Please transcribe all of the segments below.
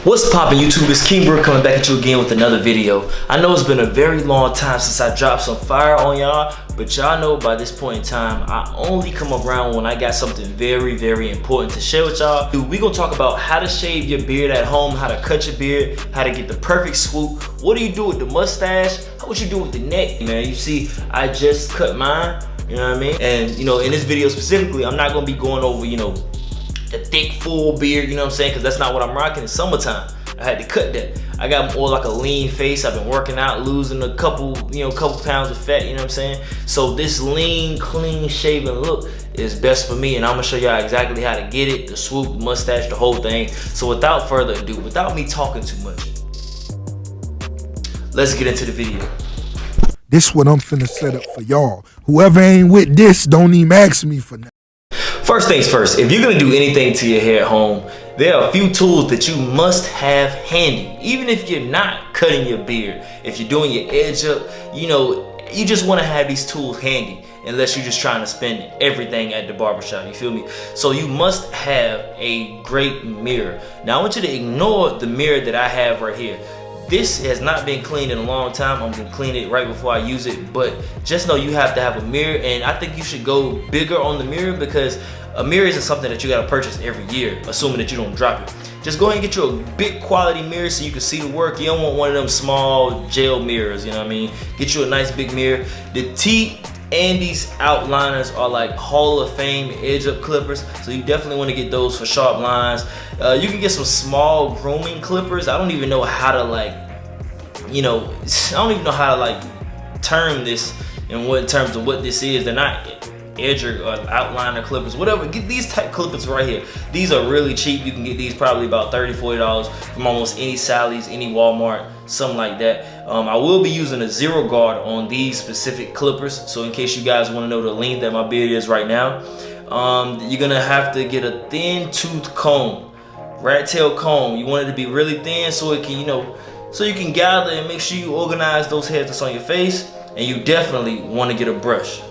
What's poppin' YouTube? It's King Brook coming back at you again with another video. I know it's been a very long time since I dropped some fire on y'all, but y'all know by this point in time, I only come around when I got something very, very important to share with y'all. Dude, we gonna talk about how to shave your beard at home, how to cut your beard, how to get the perfect swoop. What do you do with the mustache? What you do with the neck? Man, you see, I just cut mine, you know what I mean? And you know, in this video specifically, I'm not gonna be going over, you know, the thick full beard, you know what I'm saying? Because that's not what I'm rocking. It's summertime. I had to cut that. I got more like a lean face. I've been working out, losing a couple pounds of fat, you know what I'm saying? So this lean, clean shaven look is best for me, and I'm gonna show y'all exactly how to get it, the swoop, the mustache, the whole thing. So without further ado, without me talking too much, let's get into the video. This what I'm finna set up for y'all. Whoever ain't with this, don't even ask me for nothing. First things first, if you're gonna do anything to your hair at home, there are a few tools that you must have handy. Even if you're not cutting your beard, if you're doing your edge up, you know, you just wanna have these tools handy, unless you're just trying to spend everything at the barbershop, you feel me? So you must have a great mirror. Now I want you to ignore the mirror that I have right here. This has not been cleaned in a long time. I'm gonna clean it right before I use it, but just know you have to have a mirror, and I think you should go bigger on the mirror because a mirror isn't something that you gotta purchase every year, assuming that you don't drop it. Just go ahead and get you a big quality mirror so you can see the work. You don't want one of them small gel mirrors, you know what I mean? Get you a nice big mirror. The T Andy's outliners are like Hall of Fame edge up clippers, so you definitely want to get those for sharp lines. You can get some small grooming clippers. I don't even know how to term this in what terms of what this is. They're not edger or outliner clippers, whatever. Get these type clippers right here. These are really cheap. You can get these probably about $30–40 from almost any Sally's, any Walmart, something like that. I will be using a zero guard on these specific clippers, so in case you guys want to know the length that my beard is right now, you're gonna have to get a thin tooth comb, rat tail comb. You want it to be really thin so it can, you know, so you can gather and make sure you organize those hairs that's on your face. And you definitely want to get a brush.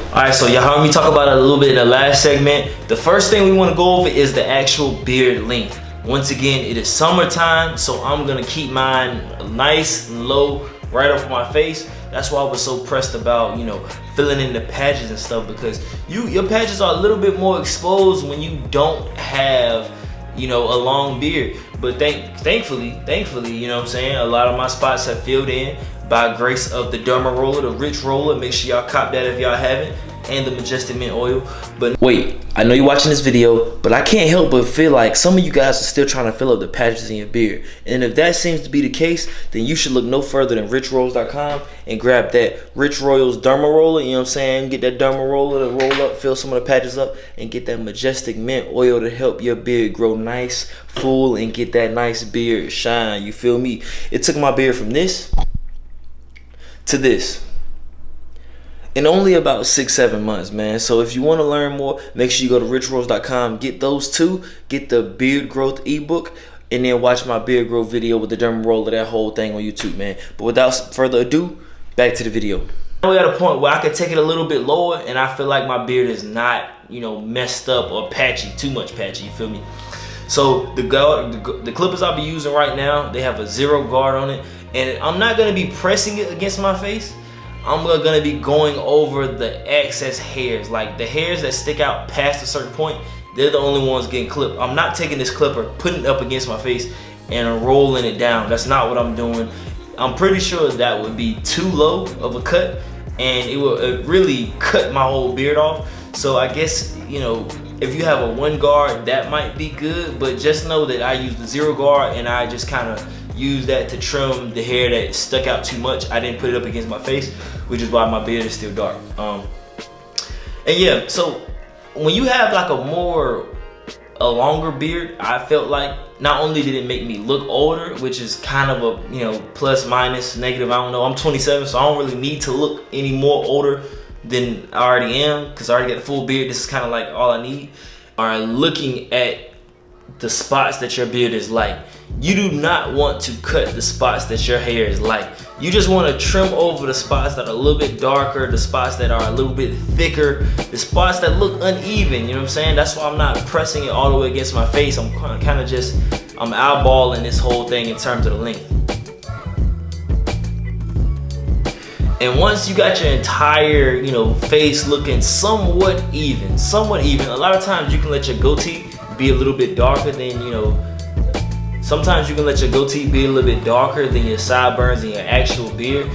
Alright, so y'all heard me talk about it a little bit in the last segment. The first thing we want to go over is the actual beard length. Once again, it is summertime, so I'm gonna keep mine nice and low right off my face. That's why I was so pressed about, you know, filling in the patches and stuff, because your patches are a little bit more exposed when you don't have, you know, a long beard. But thankfully, you know what I'm saying, a lot of my spots have filled in by grace of the Derma roller, the Rich roller. Make sure y'all cop that if y'all haven't, and the Majestic Mint oil. But wait, I know you're watching this video, but I can't help but feel like some of you guys are still trying to fill up the patches in your beard. And if that seems to be the case, then you should look no further than richroyals.com and grab that Rich Royals Derma roller, you know what I'm saying? Get that Derma roller to roll up, fill some of the patches up, and get that Majestic Mint oil to help your beard grow nice, full, and get that nice beard shine, you feel me? It took my beard from this to this in only about 6-7 months, man. So if you want to learn more, make sure you go to richroyals.com, get those two, get the beard growth ebook, and then watch my beard growth video with the derma roller, that whole thing on YouTube, man. But without further ado, back to the video. We're at a point where I can take it a little bit lower, and I feel like my beard is not, you know, messed up or patchy, too much patchy, you feel me? So the clippers I'll be using right now, they have a zero guard on it, and I'm not gonna be pressing it against my face. I'm gonna be going over the excess hairs, like the hairs that stick out past a certain point. They're the only ones getting clipped. I'm not taking this clipper, putting it up against my face, and rolling it down. That's not what I'm doing. I'm pretty sure that would be too low of a cut, and it would really cut my whole beard off. So I guess, you know, if you have a one guard, that might be good, but just know that I use the zero guard, and I just kind of use that to trim the hair that stuck out too much. I didn't put it up against my face, which is why my beard is still dark. And yeah, so when you have like a longer beard, I felt like not only did it make me look older, which is kind of a, you know, plus minus negative, I don't know. I'm 27, so I don't really need to look any more older than I already am, because I already got the full beard. This is kind of like all I need. All right, looking at the spots that your beard is light. You do not want to cut the spots that your hair is light. You just want to trim over the spots that are a little bit darker, the spots that are a little bit thicker, the spots that look uneven, you know what I'm saying? That's why I'm not pressing it all the way against my face. I'm kind of just, I'm eyeballing this whole thing in terms of the length. And once you got your entire, you know, face looking somewhat even, a lot of times you can let your goatee be a little bit darker than, you know, sometimes you can let your goatee be a little bit darker than your sideburns and your actual beard,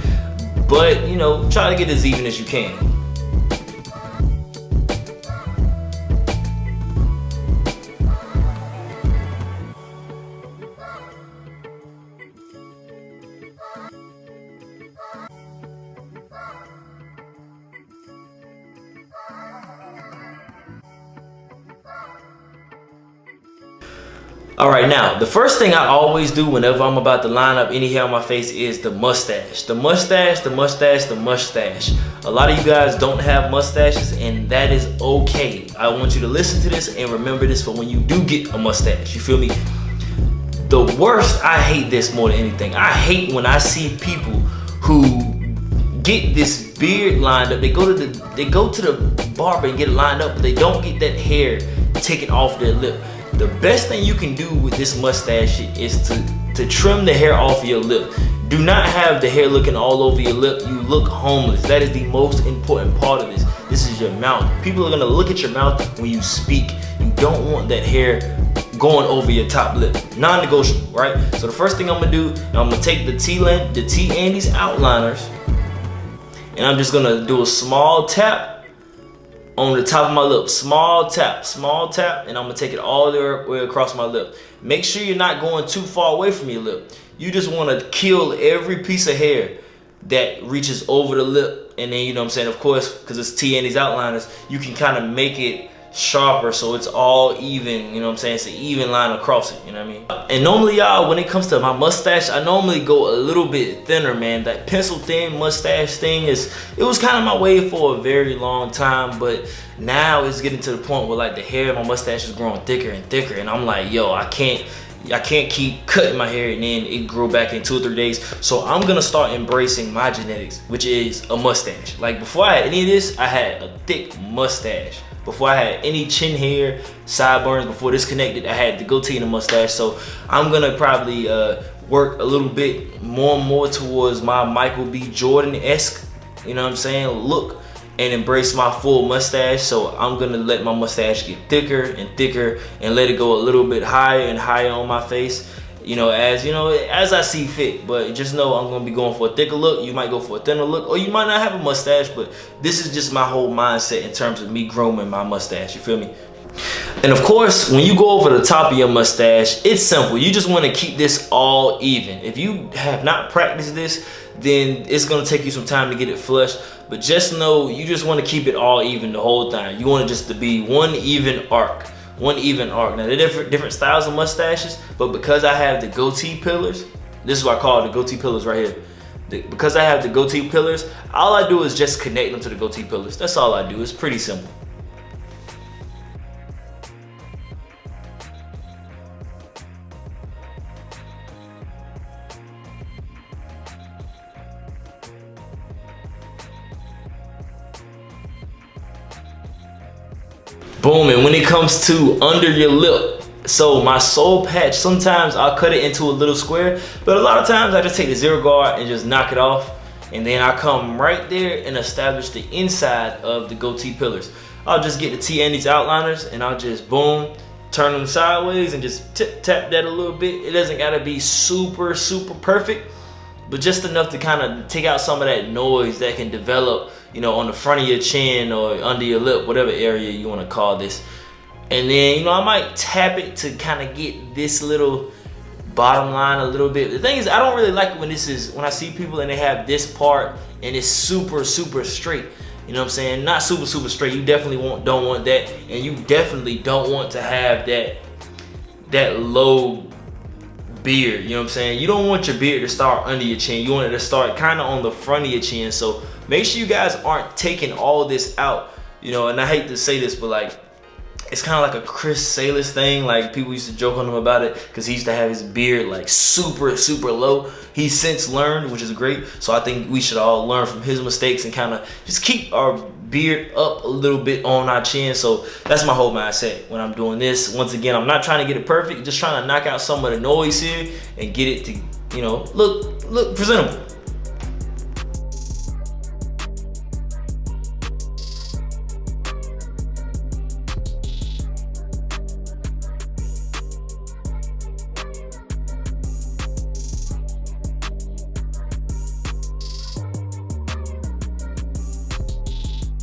but, you know, try to get as even as you can. All right, now, the first thing I always do whenever I'm about to line up any hair on my face is the mustache. The mustache, the mustache, the mustache. A lot of you guys don't have mustaches, and that is okay. I want you to listen to this and remember this for when you do get a mustache, you feel me? The worst, I hate this more than anything. I hate when I see people who get this beard lined up. They go to the barber and get it lined up, but they don't get that hair taken off their lip. The best thing you can do with this mustache is to trim the hair off your lip. Do not have the hair looking all over your lip. You look homeless. That is the most important part of this. This is your mouth. People are gonna look at your mouth when you speak. You don't want that hair going over your top lip. Non-negotiable, right? So the first thing I'm gonna do, I'm gonna take the T Andes outliners, and I'm just gonna do a small tap on the top of my lip. Small tap, and I'm gonna take it all the way across my lip. Make sure you're not going too far away from your lip. You just wanna kill every piece of hair that reaches over the lip. And then, you know what I'm saying, of course, because it's T Andes outliners, you can kind of make it sharper so it's all even, you know what I'm saying? It's an even line across it, you know what I mean? And normally, y'all, when it comes to my mustache, I normally go a little bit thinner, man. That pencil thin mustache thing it was kind of my way for a very long time, but now it's getting to the point where like the hair of my mustache is growing thicker and thicker, and I'm like, yo, I can't keep cutting my hair and then it grow back in 2 or 3 days. So I'm gonna start embracing my genetics, which is a mustache. Like before I had any of this, I had a thick mustache. Before I had any chin hair, sideburns, before this connected, I had the goatee and the mustache. So I'm gonna probably work a little bit more and more towards my Michael B. Jordan-esque, you know what I'm saying, look, and embrace my full mustache. So I'm gonna let my mustache get thicker and thicker and let it go a little bit higher and higher on my face, you know, as I see fit. But just know I'm gonna be going for a thicker look. You might go for a thinner look, or you might not have a mustache, but this is just my whole mindset in terms of me grooming my mustache, you feel me? And of course, when you go over the top of your mustache, it's simple. You just want to keep this all even. If you have not practiced this, then it's going to take you some time to get it flush. But just know, you just want to keep it all even the whole time. You want it just to be one even arc. One even arc. Now, there are different styles of mustaches, but because I have the goatee pillars, this is what I call the goatee pillars right here. Because I have the goatee pillars, all I do is just connect them to the goatee pillars. That's all I do. It's pretty simple. Boom. And when it comes to under your lip, so my soul patch, sometimes I'll cut it into a little square, but a lot of times I just take the zero guard and just knock it off, and then I come right there and establish the inside of the goatee pillars. I'll just get the T Andes outliners and I'll just boom, turn them sideways and just tap that a little bit. It doesn't gotta be super perfect, but just enough to kind of take out some of that noise that can develop, you know, on the front of your chin or under your lip, whatever area you want to call this. And then, you know, I might tap it to kind of get this little bottom line a little bit. The thing is, I don't really like it when when I see people and they have this part and it's super straight. You know what I'm saying? Not super straight. You definitely don't want that, and you definitely don't want to have that low beard. You know what I'm saying? You don't want your beard to start under your chin. You want it to start kind of on the front of your chin. So make sure you guys aren't taking all this out, you know. And I hate to say this, but like, it's kind of like a Chris Salis thing. Like people used to joke on him about it because he used to have his beard like super low. He's since learned, which is great. So I think we should all learn from his mistakes and kind of just keep our beard up a little bit on our chin. So that's my whole mindset when I'm doing this. Once again, I'm not trying to get it perfect, just trying to knock out some of the noise here and get it to, you know, look presentable.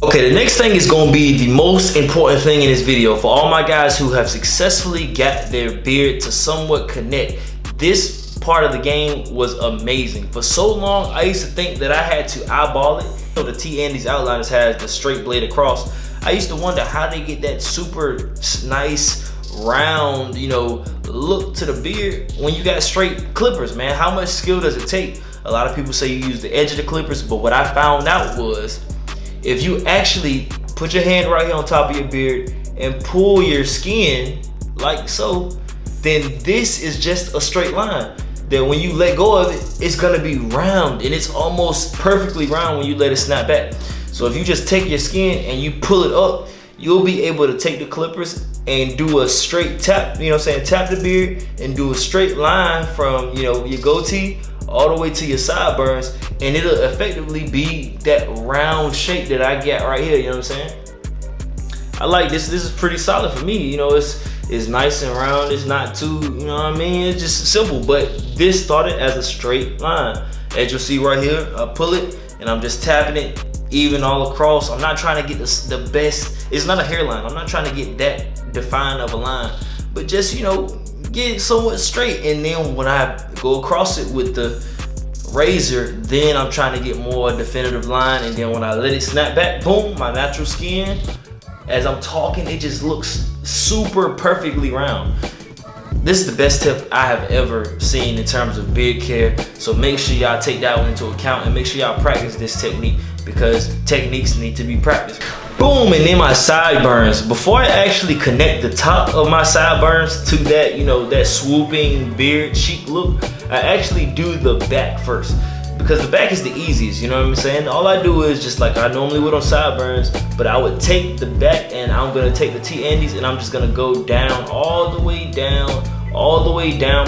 Okay, the next thing is gonna be the most important thing in this video for all my guys who have successfully got their beard to somewhat connect. This part of the game was amazing. For so long, I used to think that I had to eyeball it. You know, the T Andes Outliners has the straight blade across. I used to wonder how they get that super nice, round, you know, look to the beard when you got straight clippers, man. How much skill does it take? A lot of people say you use the edge of the clippers, but what I found out was if you actually put your hand right here on top of your beard and pull your skin like so, then this is just a straight line. That when you let go of it, it's gonna be round, and it's almost perfectly round when you let it snap back. So if you just take your skin and you pull it up, you'll be able to take the clippers and do a straight tap, you know what I'm saying, tap the beard and do a straight line from, you know, your goatee all the way to your sideburns, and it'll effectively be that round shape that I got right here, you know what I'm saying? I like this. This is pretty solid for me, you know, it's nice and round, it's not too, you know what I mean, it's just simple, but this started as a straight line. As you'll see right here, I pull it and I'm just tapping it even all across. I'm not trying to get the best, it's not a hairline, I'm not trying to get that defined of a line, but just, you know, get it somewhat straight. And then when I go across it with the razor, then I'm trying to get more definitive line. And then when I let it snap back, boom, my natural skin, as I'm talking, it just looks super perfectly round. This is the best tip I have ever seen in terms of beard care. So make sure y'all take that one into account and make sure y'all practice this technique, because techniques need to be practiced. Boom, and then my sideburns. Before I actually connect the top of my sideburns to that, you know, that swooping beard chic look, I actually do the back first, because the back is the easiest, you know what I'm saying? All I do is just like I normally would on sideburns, but I would take the back and I'm gonna take the T Andes and I'm just gonna go down, all the way down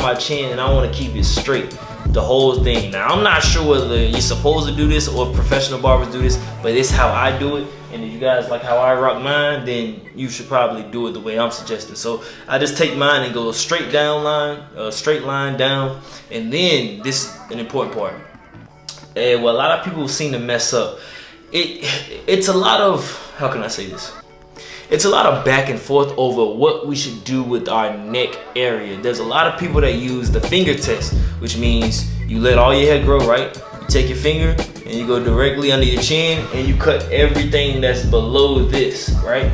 my chin, and I wanna keep it straight, the whole thing. Now, I'm not sure whether you're supposed to do this or if professional barbers do this, but it's how I do it. And if you guys like how I rock mine, then you should probably do it the way I'm suggesting. So I just take mine and go a straight down line, straight line down. And then this is an important part. And what a lot of people seem to mess up, it's a lot of, how can I say this? It's a lot of back and forth over what we should do with our neck area. There's a lot of people that use the finger test, which means you let all your hair grow, right? You take your finger and you go directly under your chin and you cut everything that's below this, right?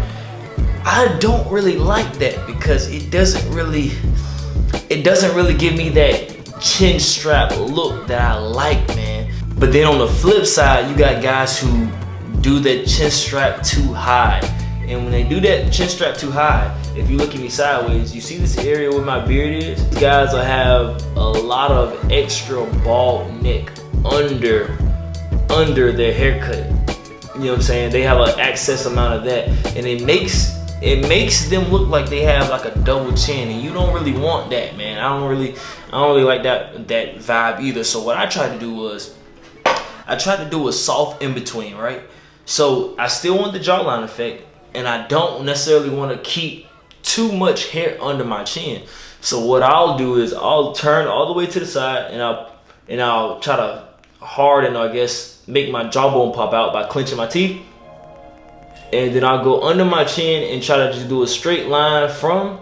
I don't really like that because it doesn't really give me that chin strap look that I like, man. But then on the flip side, you got guys who do that chin strap too high. And when they do that chin strap too high, if you look at me sideways, you see this area where my beard is? These guys will have a lot of extra bald neck under their haircut. You know what I'm saying? They have an excess amount of that, and it makes them look like they have like a double chin, and you don't really want that, man. I don't really like that vibe either. So what I tried to do was I tried to do a soft in between, right? So I still want the jawline effect, and I don't necessarily want to keep too much hair under my chin. So what I'll do is I'll turn all the way to the side, and I'll try to harden, or I guess make my jawbone pop out by clenching my teeth. And then I'll go under my chin and try to just do a straight line from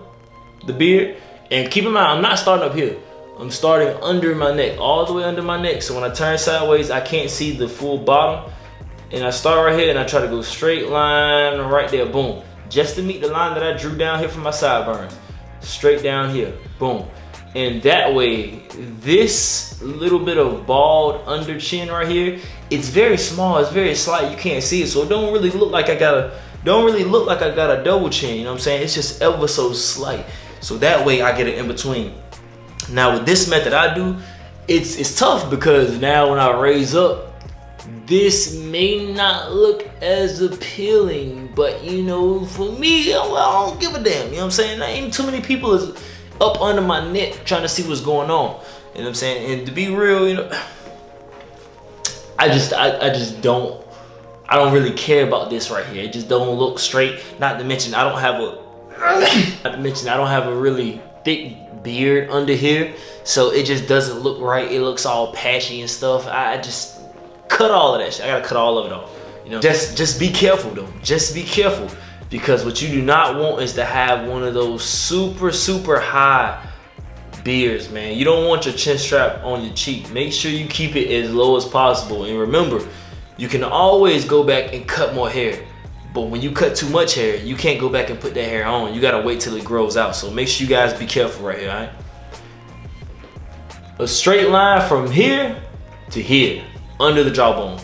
the beard. And keep in mind, I'm not starting up here. I'm starting under my neck, all the way under my neck. So when I turn sideways, I can't see the full bottom. And I start right here and I try to go straight line right there, boom. Just to meet the line that I drew down here from my sideburns. Straight down here, boom. And that way, this little bit of bald under chin right here, it's very small, it's very slight, you can't see it. So it don't really look like I got don't really look like I got a double chin, you know what I'm saying? It's just ever so slight. So that way I get it in between. Now with this method I do, it's tough because now when I raise up, this may not look as appealing, but you know, for me, well, I don't give a damn, you know what I'm saying? There ain't too many people is up under my neck trying to see what's going on, you know what I'm saying? And to be real, you know, I don't really care about this right here. It just don't look straight. Not to mention I don't have a really thick beard under here, so it just doesn't look right. It looks all patchy and stuff. I just cut all of that shit. I gotta cut all of it off. You know, just be careful though. Just be careful, because what you do not want is to have one of those super high beards, man. You don't want your chin strap on your cheek. Make sure you keep it as low as possible. And remember, you can always go back and cut more hair. But when you cut too much hair, you can't go back and put that hair on. You gotta wait till it grows out. So make sure you guys be careful right here, all right? A straight line from here to here, under the jawbone.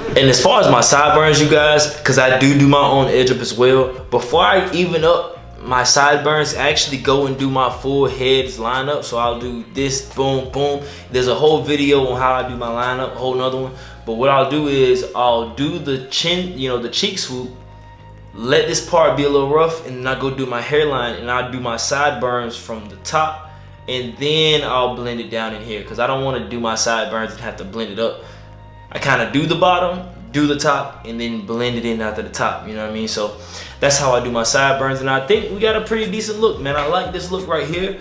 And as far as my sideburns, you guys, because I do my own edge up as well, before I even up my sideburns, I actually go and do my full heads lineup. So I'll do this, boom, boom. There's a whole video on how I do my lineup, a whole nother one. But what I'll do is I'll do the chin, you know, the cheek swoop, let this part be a little rough, and then I go do my hairline, and I'll do my sideburns from the top, and then I'll blend it down in here, because I don't want to do my sideburns and have to blend it up. I kind of do the bottom, do the top, and then blend it in after the top, you know what I mean? So that's how I do my sideburns, and I think we got a pretty decent look, man. I like this look right here.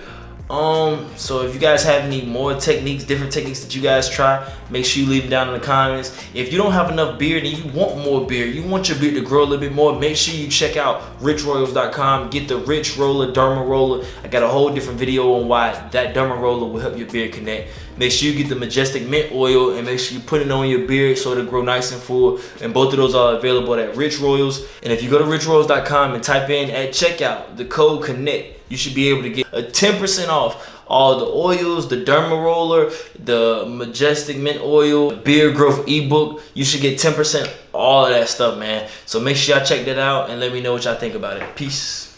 So if you guys have any more techniques, different techniques that you guys try, make sure you leave them down in the comments. If you don't have enough beard and you want more beard, you want your beard to grow a little bit more, make sure you check out richroyals.com. Get the Rich Roller Derma Roller. I got a whole different video on why that Derma Roller will help your beard connect. Make sure you get the Majestic Mint Oil, and make sure you put it on your beard so it'll grow nice and full. And both of those are available at Rich Royals. And if you go to richroyals.com and type in at checkout the code CONNECT, you should be able to get a 10% off all the oils, the Derma Roller, the Majestic Mint Oil, the Beard Growth ebook. You should get 10% all of that stuff, man. So make sure y'all check that out and let me know what y'all think about it. Peace.